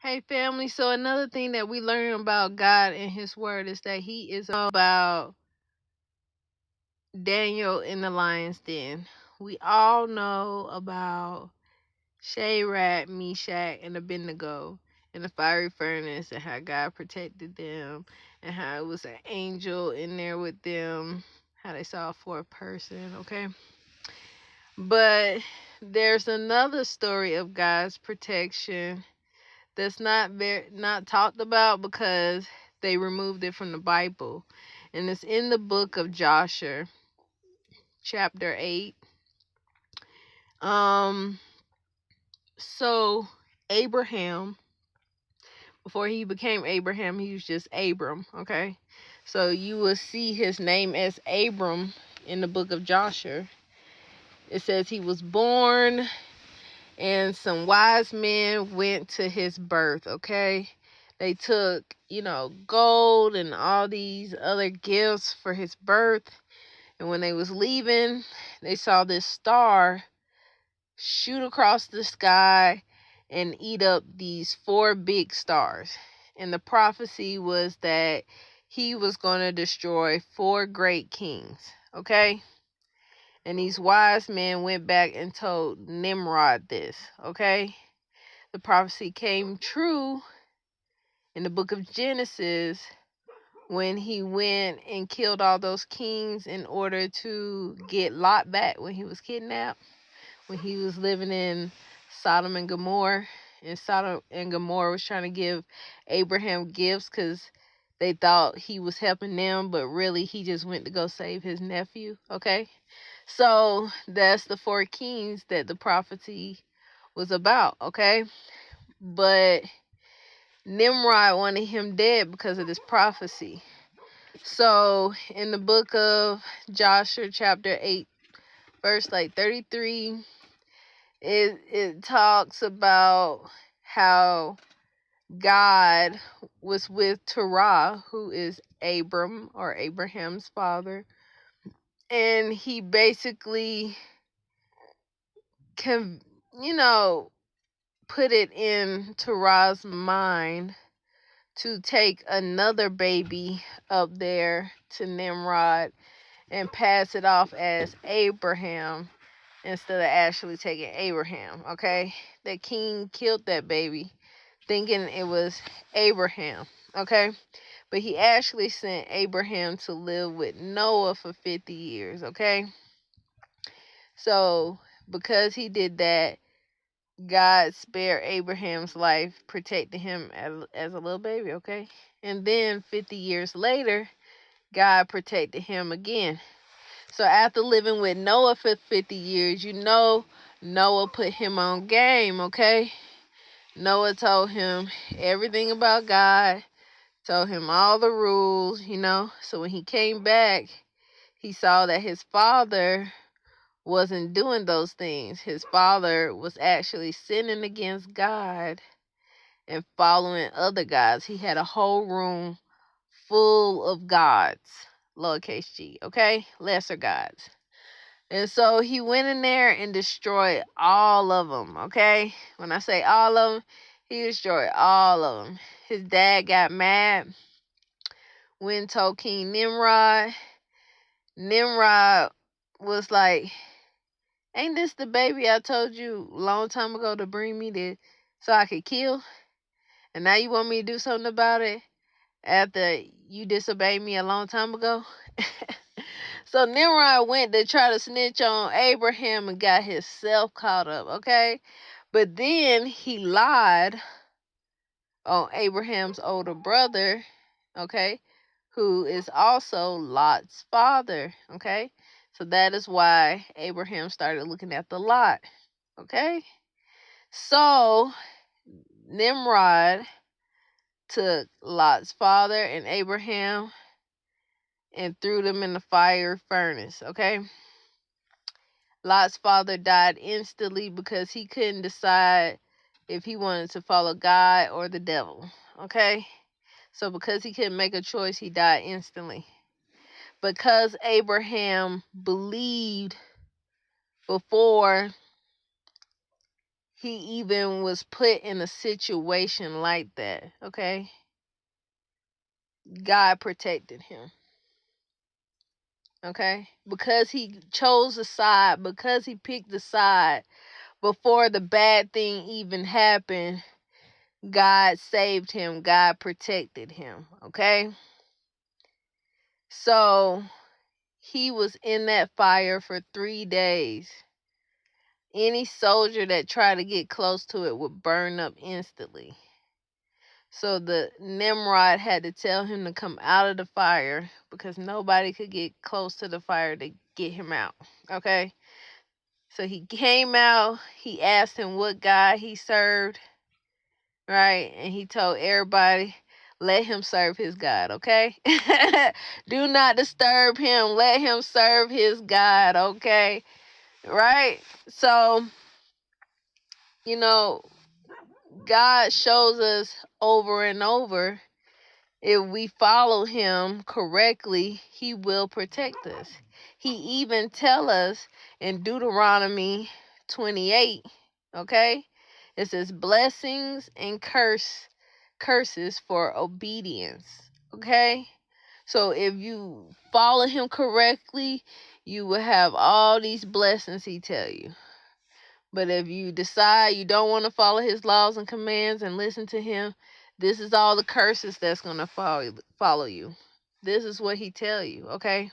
Hey family, so another thing that we learn about God and his word is that he is about Daniel in the lion's den. We all know about Shadrach, Meshach, and Abednego in the fiery furnace and how God protected them and how it was an angel in there with them, how they saw a fourth person, okay? But there's another story of God's protection that's not talked about because they removed it from the Bible. And it's in the book of Joshua, chapter 8. Um so Abraham, before he became Abraham, he was just Abram, okay? So you will see his name as Abram in the book of Joshua. It says he was born and some wise men went to his birth, okay? They took, gold and all these other gifts for his birth. And when they was leaving, they saw this star shoot across the sky and eat up these 4 big stars. And the prophecy was that he was going to destroy 4 great kings, okay? And these wise men went back and told Nimrod this, okay? The prophecy came true in the book of Genesis when he went and killed all those kings in order to get Lot back when he was kidnapped, when he was living in Sodom and Gomorrah. And Sodom and Gomorrah was trying to give Abraham gifts because they thought he was helping them, but really he just went to go save his nephew, okay? So that's the 4 kings that the prophecy was about, okay? But Nimrod wanted him dead because of this prophecy. So in the book of Joshua chapter 8, verse 33, it talks about how God was with Terah, who is Abram or Abraham's father, and he basically can, put it in Terah's mind to take another baby up there to Nimrod and pass it off as Abraham instead of actually taking Abraham, okay? The king killed that baby thinking it was Abraham, okay? But he actually sent Abraham to live with Noah for 50 years, okay? So because he did that, God spared Abraham's life, protected him as a little baby, okay? And then 50 years later, God protected him again. So after living with Noah for 50 years, Noah put him on game, okay? Noah told him everything about God, told him all the rules, So when he came back, he saw that his father wasn't doing those things. His father was actually sinning against God and following other gods. He had a whole room full of gods, lowercase g, okay? Lesser gods. And so he went in there and destroyed all of them, okay? When I say all of them, he destroyed all of them. His dad got mad, went and told King Nimrod. Nimrod was like, ain't this the baby I told you a long time ago to bring me to so I could kill? And now you want me to do something about it after you disobeyed me a long time ago? So Nimrod went to try to snitch on Abraham and got himself caught up, okay? But then he lied on Abraham's older brother, okay? Who is also Lot's father, okay? So that is why Abraham started looking after Lot, okay? So Nimrod took Lot's father and Abraham and threw them in the fire furnace, okay? Lot's father died instantly because he couldn't decide if he wanted to follow God or the devil, okay? So because he couldn't make a choice, he died instantly. Because Abraham believed before he even was put in a situation like that, okay? God protected him, okay? Because he chose a side, because he picked the side before the bad thing even happened, God saved him, God protected him, okay? So he was in that fire for 3 days. Any soldier that tried to get close to it would burn up instantly. So the Nimrod had to tell him to come out of the fire because nobody could get close to the fire to get him out. Okay? So he came out, he asked him what God he served, right? And he told everybody, let him serve his God, okay? Do not disturb him. Let him serve his God, okay? Right? So, you know, God shows us over and over, if we follow him correctly, he will protect us. He even tell us in Deuteronomy 28, okay? It says blessings and curses for obedience, okay? So if you follow him correctly, you will have all these blessings he tell you. But if you decide you don't want to follow his laws and commands and listen to him, this is all the curses that's going to follow you. This is what he tell you, okay?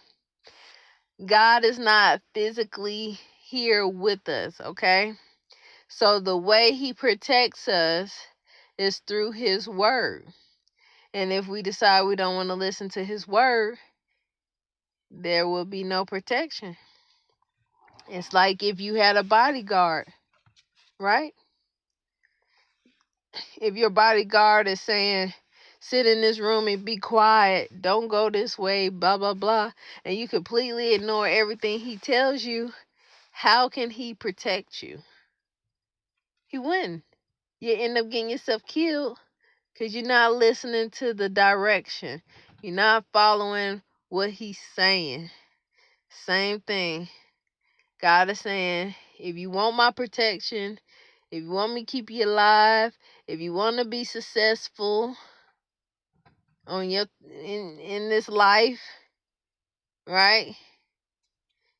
God is not physically here with us, okay? So the way he protects us is through his word. And if we decide we don't want to listen to his word, there will be no protection. It's like if you had a bodyguard, right? If your bodyguard is saying, sit in this room and be quiet, don't go this way, blah, blah, blah, and you completely ignore everything he tells you, how can he protect you? He wouldn't. You end up getting yourself killed because you're not listening to the direction. You're not following what he's saying. Same thing. God is saying, if you want my protection, if you want me to keep you alive, if you want to be successful on your in this life, right?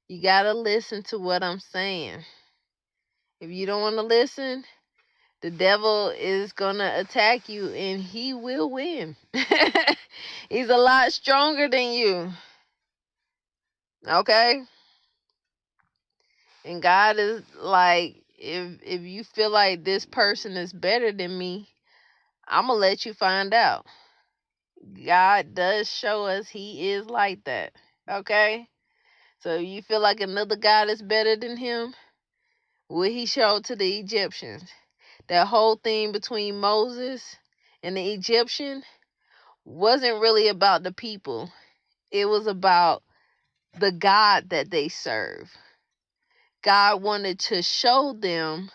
You gotta listen to what I'm saying. If you don't want to listen, the devil is gonna attack you and he will win. He's a lot stronger than you. Okay? And God is like, if you feel like this person is better than me, I'm gonna let you find out. God does show us he is like that. Okay? So if you feel like another God is better than him, what he showed to the Egyptians, that whole thing between Moses and the Egyptian wasn't really about the people. It was about the God that they serve. God wanted to show them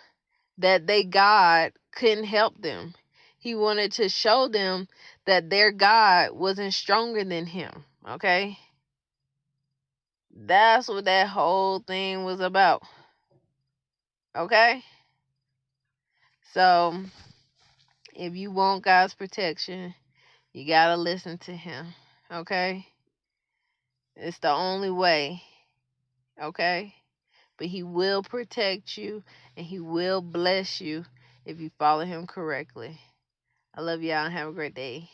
that they God couldn't help them. He wanted to show them that their God wasn't stronger than him. Okay? That's what that whole thing was about. Okay? So, if you want God's protection, you gotta listen to him. Okay? It's the only way. Okay? But he will protect you and he will bless you if you follow him correctly. I love y'all and have a great day.